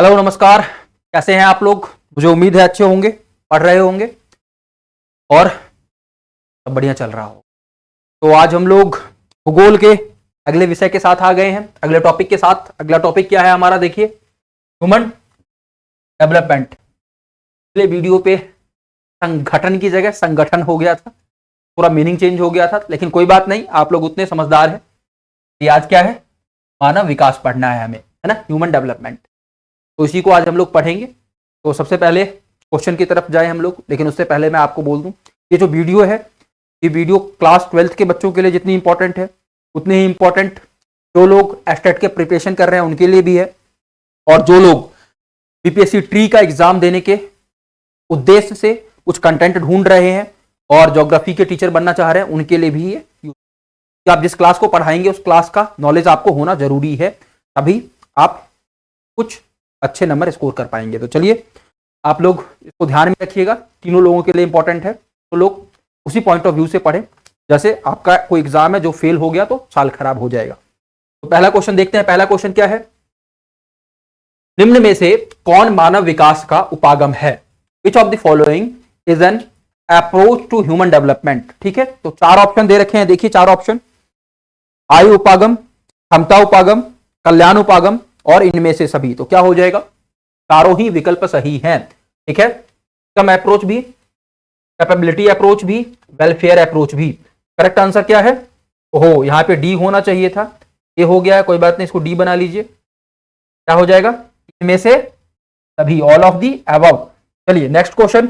Hello नमस्कार। कैसे हैं आप लोग? मुझे उम्मीद है अच्छे होंगे, पढ़ रहे होंगे और सब बढ़िया चल रहा हो। तो आज हम लोग भूगोल के अगले विषय के साथ आ गए हैं, अगले टॉपिक के साथ। अगला टॉपिक क्या है हमारा? देखिए, ह्यूमन डेवलपमेंट। पिछले वीडियो पे संगठन की जगह संगठन हो गया था, पूरा मीनिंग चेंज हो गया था, लेकिन कोई बात नहीं, आप लोग उतने समझदार हैं कि आज क्या है, मानव विकास पढ़ना है हमें, है ना, ह्यूमन डेवलपमेंट। तो इसी को आज हम लोग पढ़ेंगे। तो सबसे पहले क्वेश्चन की तरफ जाए हम लोग, लेकिन उससे पहले मैं आपको बोल दूं, ये जो वीडियो है, ये वीडियो क्लास 12th के बच्चों के लिए जितनी इंपॉर्टेंट है उतनी ही इंपॉर्टेंट जो लोग एस्टेट के प्रिपरेशन कर रहे हैं उनके लिए भी है, और जो लोग बीपीएससी ट्री का एग्जाम देने के उद्देश्य से कुछ कंटेंट ढूंढ रहे हैं और ज्योग्राफी के टीचर बनना चाह रहे हैं उनके लिए भी ये कि आप जिस क्लास को पढ़ाएंगे उस क्लास का नॉलेज आपको होना जरूरी है, तभी आप कुछ अच्छे नंबर स्कोर कर पाएंगे। तो चलिए, आप लोग इसको ध्यान में रखिएगा, तीनों लोगों के लिए इंपॉर्टेंट है, तो लोग उसी पॉइंट ऑफ व्यू से पढ़ें। जैसे आपका कोई एग्जाम है जो फेल हो गया तो साल खराब हो जाएगा। तो पहला क्वेश्चन देखते हैं। पहला क्वेश्चन क्या है? निम्न में से कौन मानव विकास का उपागम है? Which of the following is an approach to human development. ठीक है, तो चार ऑप्शन दे रखे हैं, देखिए चार ऑप्शन: आयु उपागम, क्षमता उपागम, कल्याण उपागम और इनमें से सभी। तो क्या हो जाएगा? चारों ही विकल्प सही हैं। ठीक है, कम अप्रोच भी, कैपेबिलिटी अप्रोच भी, वेलफेयर अप्रोच भी। करेक्ट आंसर क्या है? ओहो, यहां पे डी होना चाहिए था, ये हो गया है, कोई बात नहीं, इसको डी बना लीजिए। क्या हो जाएगा? इनमें से सभी, ऑल ऑफ दी अबव। चलिए नेक्स्ट क्वेश्चन।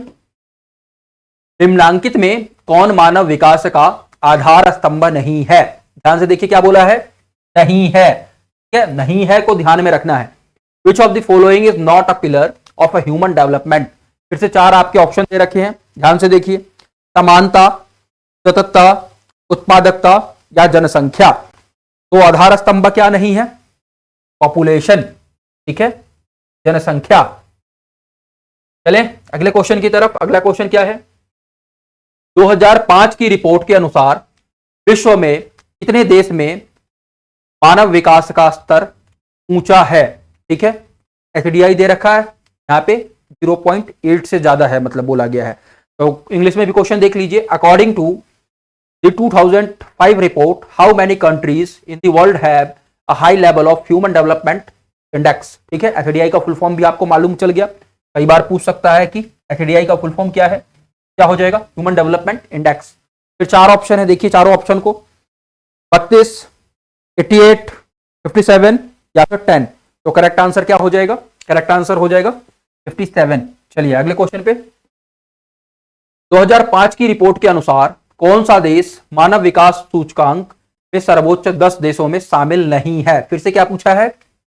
निम्नांकित में कौन मानव विकास का आधार स्तंभ नहीं है? ध्यान से देखिए, क्या बोला है? नहीं है। नहीं है को ध्यान में रखना है। Which of the following is not a pillar of a human development. फिर से चार आपके ऑप्शन दे रखे हैं, ध्यान से देखिए: समानता, सततता, उत्पादकता या जनसंख्या। तो आधार स्तंभ क्या नहीं है? पॉपुलेशन। ठीक है, जनसंख्या। चलें अगले क्वेश्चन की तरफ। अगला क्वेश्चन क्या है? 2005 की रिपोर्ट के अनुसार विश्व में कितने देश में मानव विकास का स्तर ऊंचा है? ठीक है, एचडीआई दे रखा है यहां पे 0.8 से ज्यादा है, मतलब बोला गया है। तो इंग्लिश में भी क्वेश्चन देख लीजिए। According to the 2005 report, how many countries in the world have a high level of human development index. ठीक है, एचडीआई का फुल फॉर्म भी आपको मालूम चल गया। कई बार पूछ सकता है कि एचडीआई का फुल फॉर्म क्या है। क्या हो जाएगा? Human development index. फिर चार ऑप्शन है, देखिए चारों ऑप्शन को: 32, 88, 57 या फिर 10। तो करेक्ट आंसर क्या हो जाएगा? करेक्ट आंसर हो जाएगा 57। चलिए अगले क्वेश्चन पे। 2005 की रिपोर्ट के अनुसार कौन सा देश मानव विकास सूचकांक में सर्वोच्च 10 देशों में शामिल नहीं है? फिर से क्या पूछा है?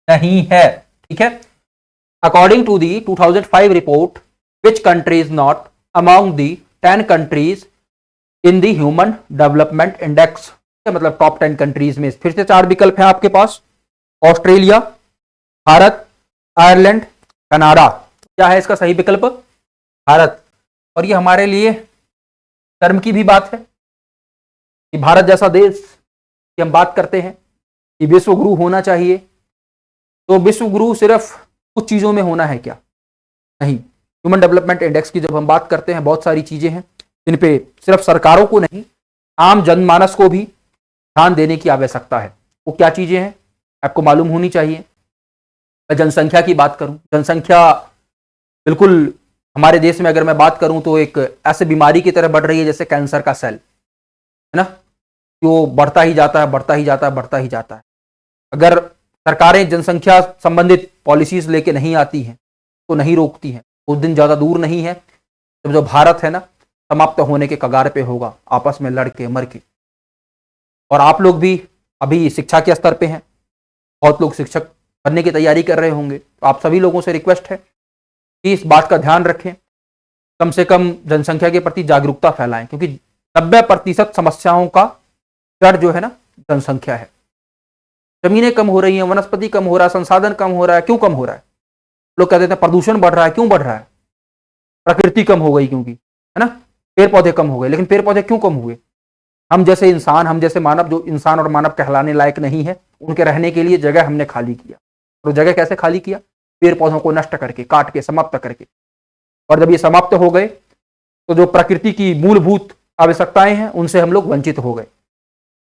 नहीं है। ठीक है, according to the 2005 report, which country is not among the 10 countries in the human development index. मतलब टॉप 10 कंट्रीज में। फिर से चार विकल्प हैं आपके पास: ऑस्ट्रेलिया, भारत, आयरलैंड, कनाडा। क्या है इसका सही विकल्प? भारत। और ये हमारे लिए शर्म की भी बात है कि भारत जैसा देश की हम बात करते हैं कि विश्व गुरु होना चाहिए। तो विश्व गुरु सिर्फ कुछ चीजों में होना है क्या? नहीं। ह्यूमन डेवलपमेंट इंडेक्स की जब हम बात करते हैं, बहुत सारी चीजें हैं जिन पे सिर्फ सरकारों को नहीं, आम जनमानस को भी ध्यान देने की आवश्यकता है। वो क्या चीजें हैं आपको मालूम होनी चाहिए। मैं जनसंख्या की बात करूं, जनसंख्या बिल्कुल हमारे देश में अगर मैं बात करूं तो एक ऐसे बीमारी की तरह बढ़ रही है जैसे कैंसर का सेल, है ना, जो बढ़ता ही जाता है, बढ़ता ही जाता है, बढ़ता ही जाता है। अगर सरकारें जनसंख्या संबंधित पॉलिसीज लेके नहीं आती हैं, तो नहीं रोकती हैं, उस दिन ज्यादा दूर नहीं है जब जो भारत है ना, समाप्त होने के कगार पे होगा, आपस में लड़के मर के। और आप लोग भी अभी शिक्षा के स्तर पे हैं, बहुत लोग शिक्षक बनने की तैयारी कर रहे होंगे, तो आप सभी लोगों से रिक्वेस्ट है कि इस बात का ध्यान रखें, कम से कम जनसंख्या के प्रति जागरूकता फैलाएं, क्योंकि 90% समस्याओं का जड़ जो है ना, जनसंख्या है। जमीनें कम हो रही हैं, वनस्पति कम हो रहा है, संसाधन कम हो रहा है। क्यों कम हो रहा है? लोग कहते हैं प्रदूषण बढ़ रहा है। क्यों बढ़ रहा है? प्रकृति कम हो गई क्योंकि, है ना, पेड़ पौधे कम हो गए। लेकिन पेड़ पौधे क्यों कम हुए? हम जैसे इंसान, हम जैसे मानव, जो इंसान और मानव कहलाने लायक नहीं है, उनके रहने के लिए जगह हमने खाली किया। तो जगह कैसे खाली किया? पेड़ पौधों को नष्ट करके, काट के, समाप्त करके। और जब ये समाप्त हो गए तो जो प्रकृति की मूलभूत आवश्यकताएं हैं उनसे हम लोग वंचित हो गए।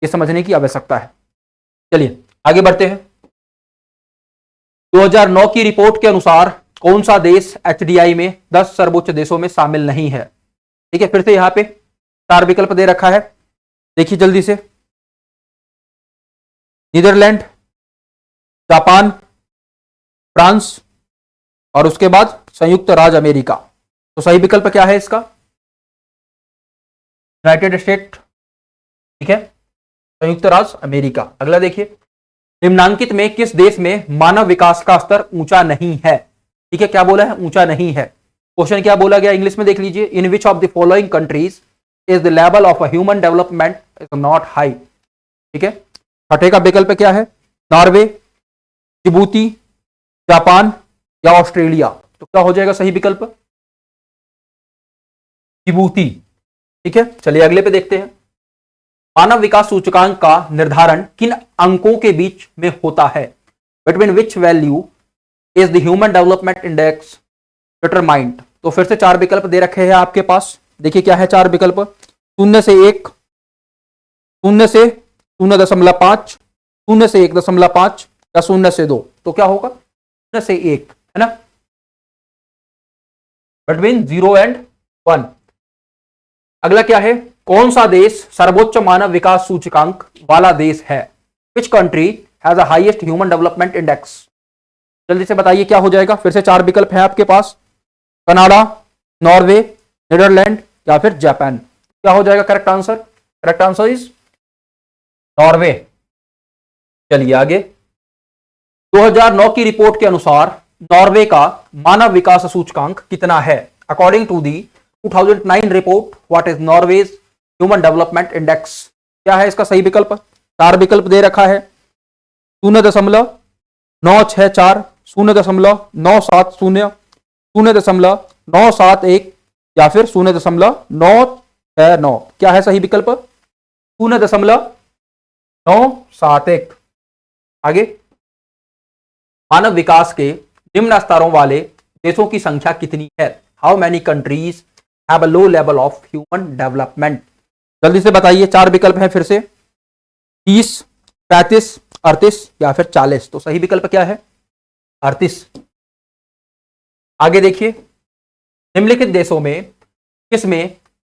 ये समझने की आवश्यकता है। चलिए आगे बढ़ते हैं। 2009 की रिपोर्ट के अनुसार कौन सा देश एचडीआई में 10 सर्वोच्च देशों में शामिल नहीं है? ठीक है, फिर से यहां पे 4 विकल्प दे रखा है, देखिए जल्दी से। नीदरलैंड, जापान, फ्रांस और उसके बाद संयुक्त राज्य अमेरिका। तो सही विकल्प क्या है इसका? यूनाइटेड स्टेट, ठीक है, संयुक्त राज्य अमेरिका। अगला देखिए, निम्नांकित में किस देश में मानव विकास का स्तर ऊंचा नहीं है? ठीक है, क्या बोला है? ऊंचा नहीं है। क्वेश्चन क्या बोला गया इंग्लिश में देख लीजिए। In which of the following countries is the level of human development is not high? ठीक है, छठे का विकल्प क्या है? नॉर्वे, जिबूती, जापान या ऑस्ट्रेलिया। तो क्या हो जाएगा सही विकल्प? जिबूती। ठीक है, चलिए अगले पे देखते हैं। मानव विकास सूचकांक का निर्धारण किन अंकों के बीच में होता है? Between which value is the human development index determined? तो फिर से 4 विकल्प दे रखे हैं आपके पास, देखिए क्या है 4 विकल्प। 0 से 1, 0 से 0.5, 0 से 1.5 या 0 से 2। तो क्या होगा? 0 से 1, है ना, बिटवीन 0 एंड 1। अगला क्या है? कौन सा देश सर्वोच्च मानव विकास सूचकांक वाला देश है? Which country has the highest human development index? जल्दी से बताइए क्या हो जाएगा। फिर से 4 विकल्प है आपके पास, कनाडा, नॉर्वे, नीदरलैंड या फिर जापान। क्या हो जाएगा correct answer? Correct answer is Norway. चलिए आगे। 2009 की रिपोर्ट के अनुसार नॉर्वे का मानव विकास सूचकांक कितना है? According to the 2009 report, what is Norway's human development index? क्या है इसका सही विकल्प? 4 विकल्प दे रखा है, 0.964, 0.970, 0.971 या फिर 0.969। क्या है सही विकल्प? 0.971। आगे, मानव विकास के निम्न स्तरों वाले देशों की संख्या कितनी है? How many countries have a low level of human development? जल्दी से बताइए, 4 विकल्प हैं फिर से, 30, 35, 38 या फिर 40। तो सही विकल्प क्या है? 38। आगे देखिए, निम्नलिखित देशों में किसमें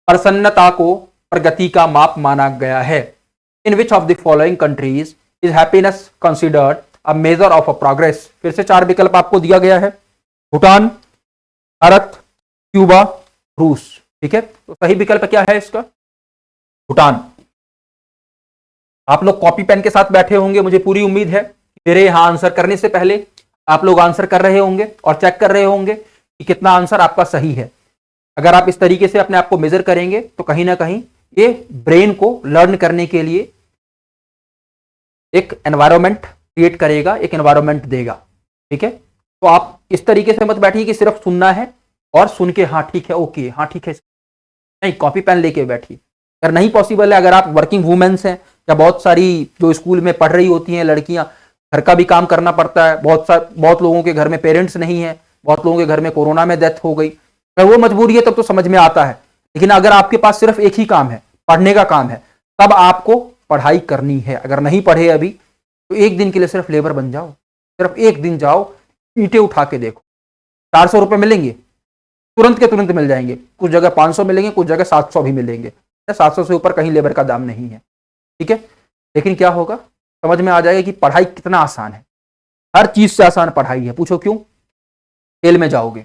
प्रसन्नता को प्रगति का माप माना गया है? In which of the following countries is happiness considered a measure of a progress? फिर से 4 विकल्प आपको दिया गया है, भूटान, भारत, क्यूबा, रूस। ठीक है, तो सही विकल्प क्या है इसका? भूटान। आप लोग कॉपी पेन के साथ बैठे होंगे, मुझे पूरी उम्मीद है मेरे यहां आंसर करने से पहले आप लोग आंसर कर रहे होंगे और चेक कर रहे होंगे कि कितना आंसर आपका सही है। अगर आप इस तरीके से अपने आप को मेजर करेंगे तो कहीं ना कहीं ये ब्रेन को लर्न करने के लिए एक एनवायरमेंट क्रिएट करेगा, एक एनवायरमेंट देगा। ठीक है, तो आप इस तरीके से मत बैठिए कि सिर्फ सुनना है और सुन के हाँ ठीक है, ओके, हाँ ठीक है, नहीं, कॉपी पेन लेके बैठिए। अगर नहीं पॉसिबल है, अगर आप वर्किंग वुमेन्स हैं या बहुत सारी जो स्कूल में पढ़ रही होती हैं लड़कियां, घर का भी काम करना पड़ता है, बहुत लोगों के घर में पेरेंट्स नहीं है, बहुत लोगों के घर में कोरोना में डेथ हो गई, अगर वो मजबूरी है तब तो समझ में आता है। लेकिन अगर आपके पास सिर्फ एक ही काम है, पढ़ने का काम है, तब आपको पढ़ाई करनी है। अगर नहीं पढ़े अभी तो एक दिन के लिए सिर्फ लेबर बन जाओ, सिर्फ एक दिन जाओ, ईंटें उठा के देखो, 400 रुपए मिलेंगे, तुरंत के तुरंत मिल जाएंगे। कुछ जगह 500 मिलेंगे, कुछ जगह 700 भी मिलेंगे। 700 से ऊपर कहीं लेबर का दाम नहीं है। ठीक है, लेकिन क्या होगा, समझ में आ जाएगा कि पढ़ाई कितना आसान है। हर चीज से आसान पढ़ाई है। पूछो क्यों? खेल में जाओगे,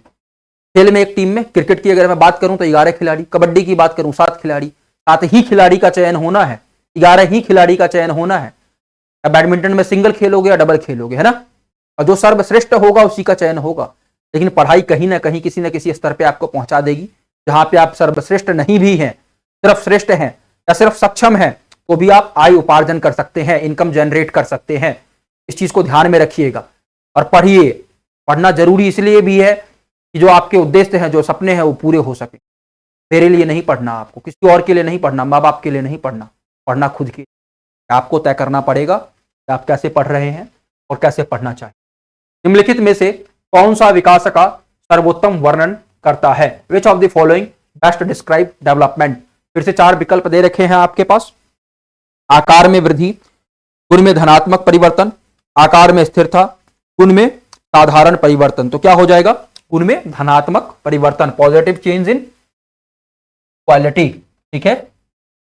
खेल में एक टीम में क्रिकेट की अगर मैं बात करूं तो 11 खिलाड़ी, कबड्डी की बात करूं 7 खिलाड़ी, 7 ही खिलाड़ी का चयन होना है, 11 ही खिलाड़ी का चयन होना है। या बैडमिंटन में सिंगल खेलोगे या डबल खेलोगे, है ना, और जो सर्वश्रेष्ठ होगा उसी का चयन होगा। लेकिन पढ़ाई कहीं ना कहीं किसी न किसी स्तर पे आपको पहुंचा देगी, जहां पे आप सर्वश्रेष्ठ नहीं भी हैं, सिर्फ श्रेष्ठ हैं या सिर्फ सक्षम हैं, तो भी आप आय उपार्जन कर सकते हैं, इनकम जनरेट कर सकते हैं। इस चीज को ध्यान में रखिएगा और पढ़िए। पढ़ना जरूरी इसलिए भी है कि जो आपके उद्देश्य हैं, जो सपने हैं, वो पूरे हो सके। मेरे लिए नहीं पढ़ना, आपको किसी और के लिए नहीं पढ़ना, माँ बाप के लिए नहीं पढ़ना, पढ़ना खुद के। आपको तय करना पड़ेगा कि आप कैसे पढ़ रहे हैं और कैसे पढ़ना चाहिए। निम्नलिखित में से कौन सा विकास का सर्वोत्तम वर्णन करता है? Which of the following best describe development? फिर से 4 विकल्प दे रखे हैं आपके पास। आकार में वृद्धि, गुण में धनात्मक परिवर्तन, आकार में स्थिरता, गुण में साधारण परिवर्तन। तो क्या हो जाएगा? गुण में धनात्मक परिवर्तन, पॉजिटिव चेंज इन क्वालिटी। ठीक है,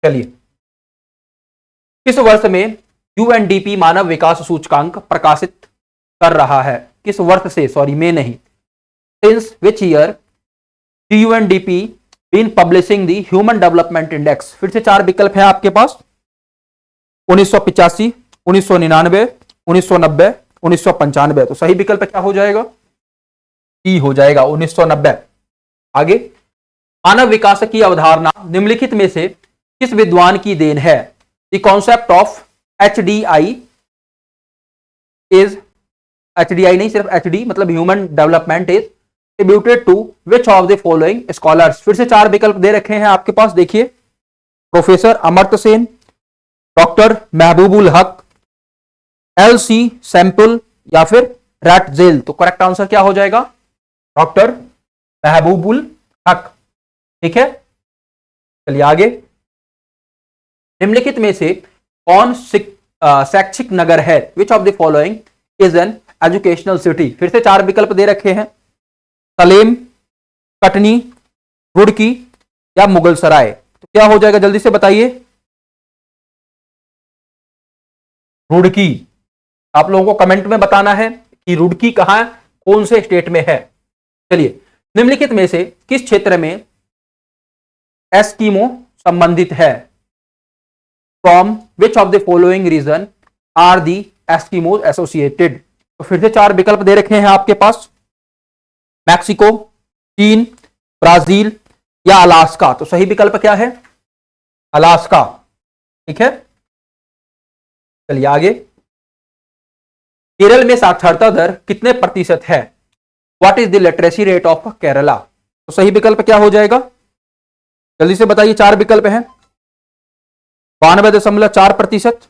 चलिए। किस वर्ष में यूएनडीपी मानव विकास सूचकांक प्रकाशित कर रहा है? किस वर्ष से, सॉरी में नहीं, since which year UNDP been publishing the human development index? फिर से 4 विकल्प है आपके पास। 1985, 1999, 1990, 1995। तो सही विकल्प क्या हो जाएगा? ई हो जाएगा, 1990। आगे, मानव विकास की अवधारणा निम्नलिखित में से किस विद्वान की देन है? The concept of HDI is, HDI नहीं, सिर्फ एचडी मतलब human development is attributed to which of the following scholars? फिर से 4 विकल्प दे रखे हैं आपके पास, देखिए। प्रोफेसर अमर्त्य सेन, डॉक्टर महबूबुल हक, एल.सी. सैंपल या फिर रैटजेल। तो करेक्ट आंसर क्या हो जाएगा? डॉक्टर महबूबुल हक। ठीक है, चलिए आगे। निम्नलिखित में से कौन शैक्षिक नगर है? Which of the following is an educational city? फिर से 4 विकल्प दे रखे हैं। सलेम, कटनी, रुड़की या मुगल सराय। तो क्या हो जाएगा, जल्दी से बताइए। रुड़की। आप लोगों को कमेंट में बताना है कि रुड़की कहां, कौन से स्टेट में है। चलिए, निम्नलिखित में से किस क्षेत्र में एस्किमो संबंधित है? From which of the following region are the Eskimos associated? तो फिर से 4 विकल्प दे रखे हैं आपके पास। मैक्सिको, चीन, ब्राजील या अलास्का। तो सही विकल्प क्या है? अलास्का। ठीक है, चलिए आगे। केरल में साक्षरता दर कितने प्रतिशत है? What is the literacy rate of Kerala? तो सही विकल्प क्या हो जाएगा? जल्दी से बताइए। 4 विकल्प हैं। 92.4%,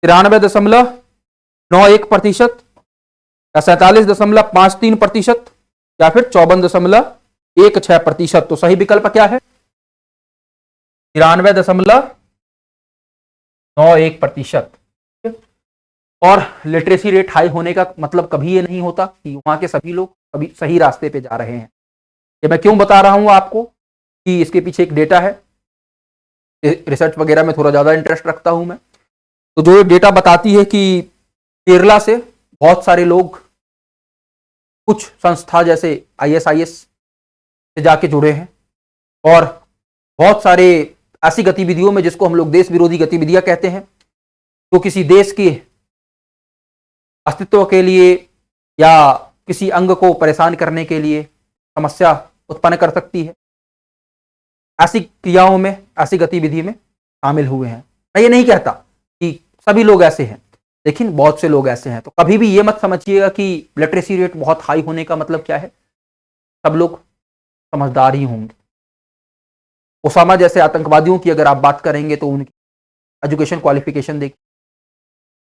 93.91%, या 47.53%, या फिर 54.16%। तो सही विकल्प क्या है? 93.91%। और लिटरेसी रेट हाई होने का मतलब कभी ये नहीं होता कि वहां के सभी लोग कभी सही रास्ते पे जा रहे हैं। ये मैं क्यों बता रहा हूं आपको कि इसके पीछे एक डेटा है। रिसर्च वगैरह में थोड़ा ज्यादा इंटरेस्ट रखता हूं मैं। तो जो डेटा बताती है कि केरला से बहुत सारे लोग कुछ संस्था जैसे ISIS से जाके जुड़े हैं, और बहुत सारे ऐसी गतिविधियों में जिसको हम लोग देश विरोधी गतिविधियां कहते हैं, जो किसी देश के अस्तित्व के लिए या किसी अंग को परेशान करने के लिए समस्या उत्पन्न कर सकती है, ऐसी क्रियाओं में, ऐसी गतिविधि में शामिल हुए हैं। मैं ये नहीं कहता कि सभी लोग ऐसे हैं, लेकिन बहुत से लोग ऐसे हैं। तो कभी भी ये मत समझिएगा कि लिटरेसी रेट बहुत हाई होने का मतलब क्या है, सब लोग समझदार ही होंगे। ओसामा जैसे आतंकवादियों की अगर आप बात करेंगे तो उनकी एजुकेशन क्वालिफिकेशन देखिए,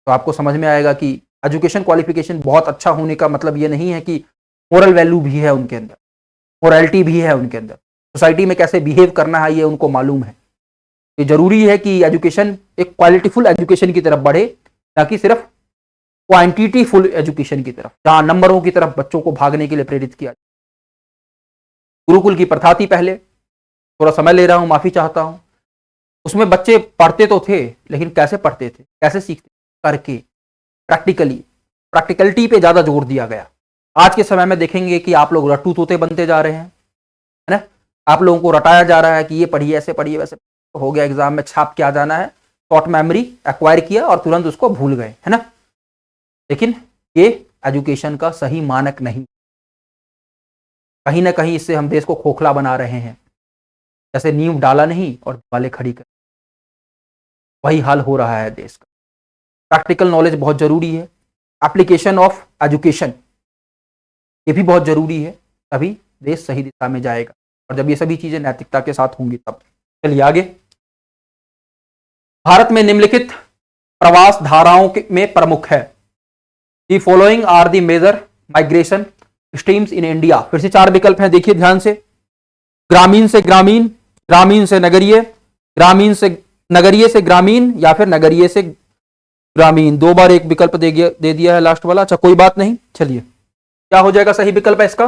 तो आपको समझ में आएगा कि एजुकेशन क्वालिफिकेशन बहुत अच्छा होने का मतलब ये नहीं है कि मोरल वैल्यू भी है उनके अंदर, मोरालिटी भी है उनके अंदर, सोसाइटी में कैसे बिहेव करना है ये उनको मालूम है। ये जरूरी है कि एजुकेशन एक क्वालिटीफुल एजुकेशन की तरफ बढ़े, ना कि सिर्फ क्वांटिटीफुल एजुकेशन की तरफ, जहां नंबरों की तरफ बच्चों को भागने के लिए प्रेरित किया। गुरुकुल की प्रथा थी पहले, थोड़ा समय ले रहा हूं, माफी चाहता हूं। उसमें बच्चे पढ़ते तो थे, लेकिन कैसे पढ़ते थे, कैसे सीखते? करके, प्रैक्टिकलिटी पे ज्यादा जोर दिया गया। आज के समय में देखेंगे कि आप लोग रट्टू तोते बनते जा रहे हैं, है ना। आप लोगों को रटाया जा रहा है कि ये पढ़िए, ऐसे पढ़िए, वैसे हो गया, एग्जाम में छाप के आ जाना है, शॉर्ट मेमोरी एक्वायर किया और तुरंत उसको भूल गए, है ना। लेकिन ये एजुकेशन का सही मानक नहीं। कहीं ना कहीं इससे हम देश को खोखला बना रहे हैं। जैसे नींव डाला नहीं और दीवारें खड़ी कर, वही हाल हो रहा है देश का। प्रैक्टिकल नॉलेज बहुत जरूरी है, एप्लीकेशन ऑफ एजुकेशन ये भी बहुत जरूरी है, तभी देश सही दिशा में जाएगा। और जब ये सभी चीजें नैतिकता के साथ होंगी तब। चलिए आगे। भारत में निम्नलिखित प्रवास धाराओं में प्रमुख है। The following are the major migration streams in India. फिर से 4 विकल्प हैं, देखिए ध्यान से। ग्रामीण से ग्रामीण, ग्रामीण से नगरीय, ग्रामीण से नगरीय से ग्रामीण, या फिर नगरीय से ग्रामीण। 2 बार एक विकल्प दे दिया है लास्ट वाला। अच्छा कोई बात नहीं, चलिए क्या हो जाएगा सही विकल्प है इसका?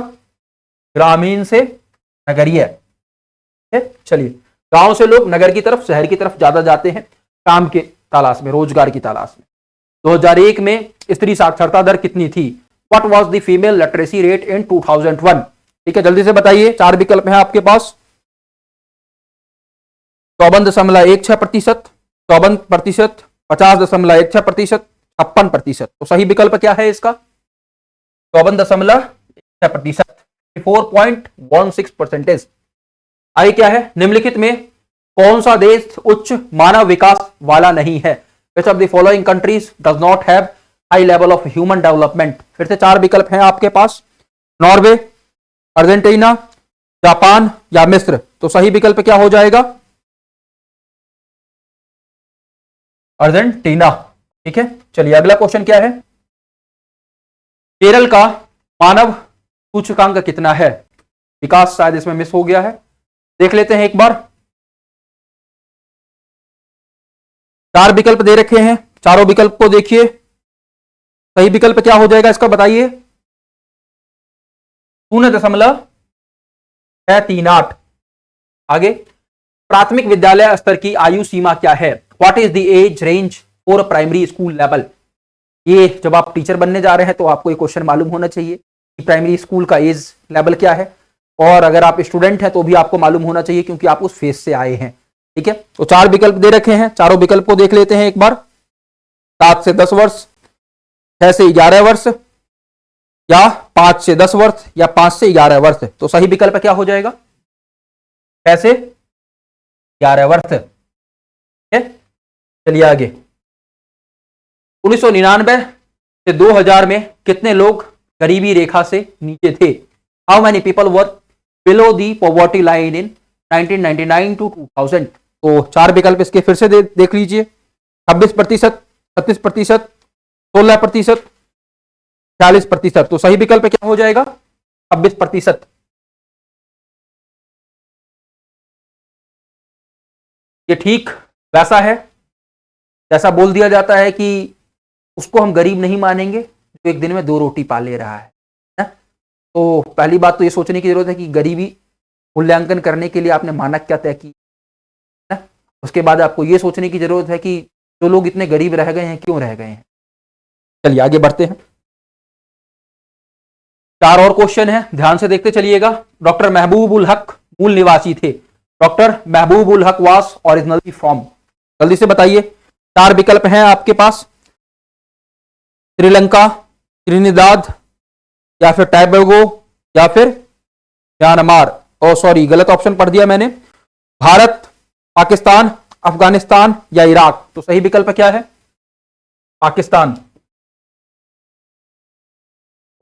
ग्रामीण से नगरीय। चलिए, गांव से लोग नगर की तरफ, शहर की तरफ ज्यादा जाते हैं काम के तलाश में, रोजगार की तलाश में। 2001 में स्त्री साक्षरता दर कितनी थी? What was the female literacy rate in 2001? ठीक है, जल्दी से बताइए। 4 विकल्प हैं आपके पास। 54.16%, 54%, 50.16%, 56%। तो सही विकल्प क्या है इसका? 54.16%, 4.16%। आगे क्या है? निम्नलिखित में कौन सा देश उच्च मानव विकास वाला नहीं है? Which of the following countries does not have high level of human development? फिर से 4 विकल्प हैं आपके पास। नॉर्वे, अर्जेंटीना, जापान या मिस्र। तो सही विकल्प क्या हो जाएगा? अर्जेंटीना। ठीक है, चलिए अगला क्वेश्चन क्या है? केरल का मानव सूचकांक कितना है? विकास शायद इसमें मिस हो गया है, देख लेते हैं एक बार। 4 विकल्प दे रखे हैं, चारों विकल्प को देखिए। सही विकल्प क्या हो जाएगा इसका बताइए? 0.638। आगे, प्राथमिक विद्यालय स्तर की आयु सीमा क्या है? What is the age range for primary school level? ये जब आप टीचर बनने जा रहे हैं तो आपको ये क्वेश्चन मालूम होना चाहिए कि प्राइमरी स्कूल का एज लेवल क्या है, और अगर आप स्टूडेंट हैं तो भी आपको मालूम होना चाहिए क्योंकि आप उस फेज से आए हैं। ठीक है, तो 4 विकल्प दे रखे हैं, चारों विकल्प को देख लेते हैं एक बार। 7 से 10 वर्ष, 6 से 11 वर्ष, या 5 से 10 वर्ष, या 5 से 11 वर्ष। तो सही विकल्प क्या हो जाएगा? 6 से 11 वर्ष। चलिए आगे। 1999 से 2000 में कितने लोग गरीबी रेखा से नीचे थे? How many people were below the poverty line in 1999 to 2000? तो 4 विकल्प इसके फिर से देख लीजिए। 26%, 36%, 16%, 40%। तो सही विकल्प क्या हो जाएगा? 26%। ये ठीक वैसा है जैसा बोल दिया जाता है कि उसको हम गरीब नहीं मानेंगे जो एक दिन में 2 रोटी पा ले रहा है ना? तो पहली बात तो ये सोचने की जरूरत है कि गरीबी मूल्यांकन करने के लिए आपने मानक क्या तय की ना? उसके बाद आपको ये सोचने की जरूरत है कि जो लोग इतने गरीब रह गए हैं क्यों रह गए हैं। चलिए आगे बढ़ते हैं। 4 और क्वेश्चन है, ध्यान से देखते चलिएगा। डॉक्टर महबूब उल हक मूल निवासी थे। Doctor Mehboob ul Haq was originally from? जल्दी से बताइए। 4 विकल्प हैं आपके पास। श्रीलंका, त्रिनिदाद, या फिर टैबेगो, या फिर म्यांमार। ओ सॉरी, गलत ऑप्शन पढ़ दिया मैंने। भारत, पाकिस्तान, अफगानिस्तान या इराक। तो सही विकल्प क्या है? पाकिस्तान।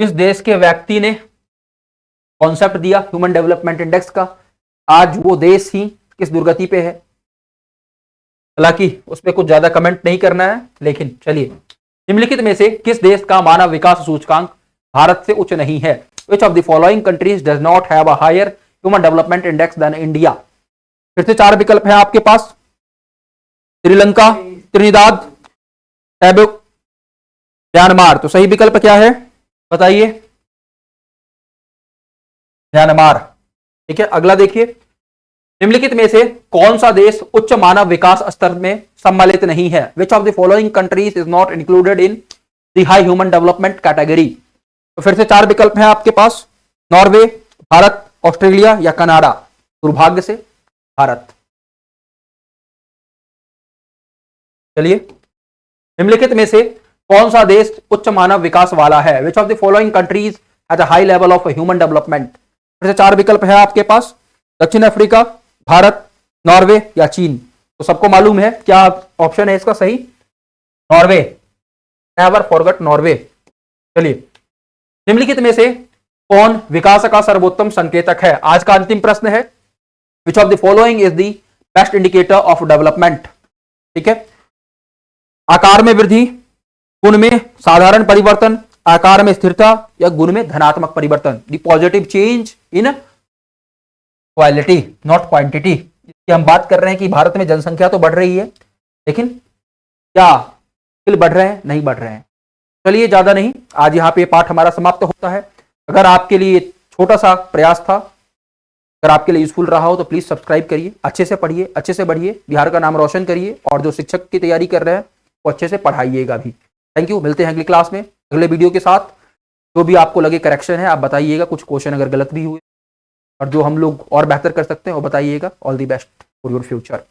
किस देश के व्यक्ति ने कॉन्सेप्ट दिया ह्यूमन डेवलपमेंट इंडेक्स का? आज वो देश ही किस दुर्गति पे है? हालांकि उस पर कुछ ज्यादा कमेंट नहीं करना है, लेकिन चलिए। निम्नलिखित में से किस देश का मानव विकास सूचकांक भारत से उच्च नहीं है? Which of the following countries does not have a higher human development index than India? फिर से 4 विकल्प हैं आपके पास। Sri Lanka, Trinidad, Tobago, Myanmar. तो सही विकल्प क्या है बताइए? म्यांमार। ठीक है, अगला देखिए। निम्नलिखित में से कौन सा देश उच्च मानव विकास स्तर में सम्मिलित नहीं है? Which of the following countries is not included in the high human development category? तो फिर से 4 विकल्प हैं आपके पास। नॉर्वे, भारत, ऑस्ट्रेलिया या कनाडा। दुर्भाग्य से भारत। चलिए, निम्नलिखित में से कौन सा देश उच्च मानव विकास वाला है? Which of the following countries has a high level of human development? फिर से 4 विकल्प है आपके पास। दक्षिण अफ्रीका, भारत, नॉर्वे या चीन। तो सबको मालूम है क्या ऑप्शन है इसका सही? नॉर्वे। Never forget Norway. चलिए, निम्नलिखित में से कौन विकास का सर्वोत्तम संकेतक है? आज का अंतिम प्रश्न है। Which of the following is the best indicator of development? ठीक है, आकार में वृद्धि, गुण में साधारण परिवर्तन, आकार में स्थिरता या गुण में धनात्मक परिवर्तन, the positive change in quality not quantity. इसकी हम बात कर रहे हैं कि भारत में जनसंख्या तो बढ़ रही है, लेकिन क्या स्किल बढ़ रहे हैं? नहीं बढ़ रहे हैं। चलिए ज्यादा नहीं, आज यहाँ पे पाठ हमारा समाप्त होता है। अगर आपके लिए छोटा सा प्रयास था, अगर आपके लिए यूजफुल रहा हो तो प्लीज सब्सक्राइब करिए, अच्छे से पढ़िए, अच्छे से बढ़िए, बिहार का नाम रोशन करिए, और जो शिक्षक की तैयारी कर रहे हैं वो अच्छे से पढ़ाइएगा भी। थैंक यू, मिलते हैं अगली क्लास में अगले वीडियो के साथ। जो भी आपको लगे करेक्शन है आप बताइएगा, कुछ क्वेश्चन अगर गलत भी हुए और जो हम लोग और बेहतर कर सकते हैं वो बताइएगा। All the best for your future.